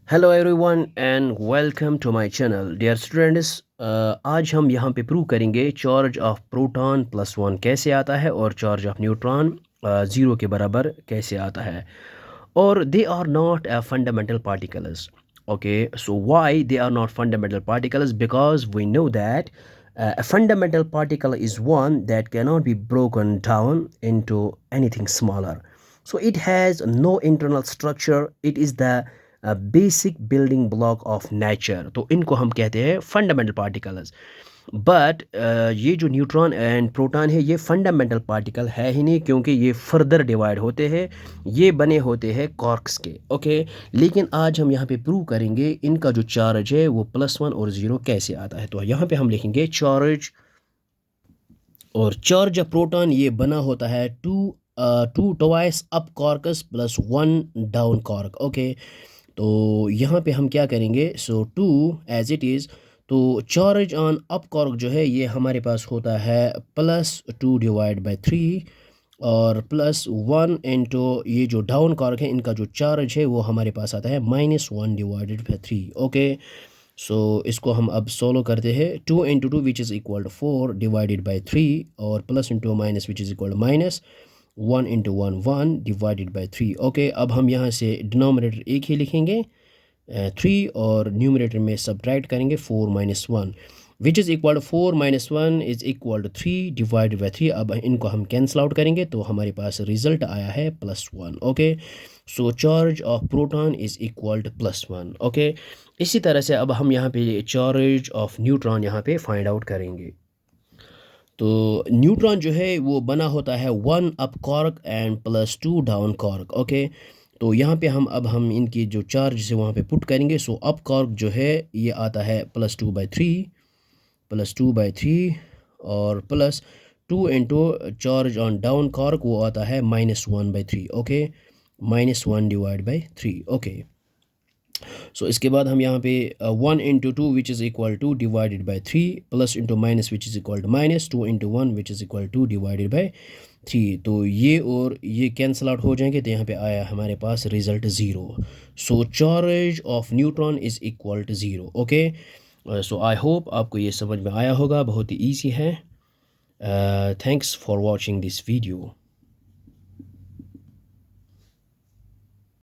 Hello everyone and welcome to my channel dear students. आज हम यहाँ पे प्रूव करेंगे चार्ज ऑफ प्रोटॉन +1 कैसे आता है और चार्ज ऑफ न्यूट्रॉन ज़ीरो के बराबर कैसे आता है। और they are not fundamental particles. Okay, so why they are not fundamental particles? Because we know that a fundamental particle is one that cannot be broken down into anything smaller. So it has no internal structure. It is the basic building block of nature, तो इनको हम कहते हैं fundamental particles. But ये जो neutron and proton है ये fundamental particle है ही नहीं, क्योंकि ये फर्दर डिवाइड होते हैं। ये बने होते हैं कॉर्क्स के। ओके, लेकिन आज हम यहाँ पे प्रूव करेंगे इनका जो चार्ज है वो +1 और ज़ीरो कैसे आता है। तो यहाँ पे हम लिखेंगे चार्ज, और चार्ज ऑफ प्रोटॉन ये बना होता है two twice up quarks +1 down quark. Okay, तो यहाँ पे हम क्या करेंगे, so to as it is, तो चार्ज ऑन अप कॉर्क जो है ये हमारे पास होता है +2/3, और +1 इंटू ये जो डाउन कॉर्क है इनका जो चार्ज है वो हमारे पास आता है -1/3। ओके, सो इसको हम अब सोल्व करते हैं। 2 × 2 विच इज़ इक्वल टू 4/3, और plus into minus which is equal to -1 × 1 1/3। Okay, अब हम यहाँ से डिनोमिनेटर एक ही लिखेंगे 3, और न्यूमरेटर में सब्ट्रैक्ट करेंगे 4 - 1 which is equal to 4 - 1 is equal to 3/3। अब इनको हम कैंसिल आउट करेंगे तो हमारे पास रिजल्ट आया है +1। Okay, so charge of proton is equal to +1। Okay, इसी तरह से अब हम यहाँ पे चार्ज ऑफ न्यूट्रॉन यहाँ पे फाइंड आउट करेंगे। तो न्यूट्रॉन जो है वो बना होता है 1 up cork and +2 down quark. Okay, तो यहाँ पे हम इनकी जो चार्ज है वहाँ पे पुट करेंगे। सो अप कॉर्क जो है ये आता है +2/3, और +2 into charge on down cork वो आता है -1/3। ओके, -1/3। ओके, सो इसके बाद हम यहाँ पे 1 × 2 which is equal to /3, plus into minus which is equal to -2 × 1 which is equal to /3। तो ये और ये कैंसिल आउट हो जाएंगे, तो यहाँ पे आया हमारे पास result 0। So charge of neutron is equal to 0। Okay, so I hope आपको ये समझ में आया होगा, बहुत ही ईजी है। Thanks for watching this video.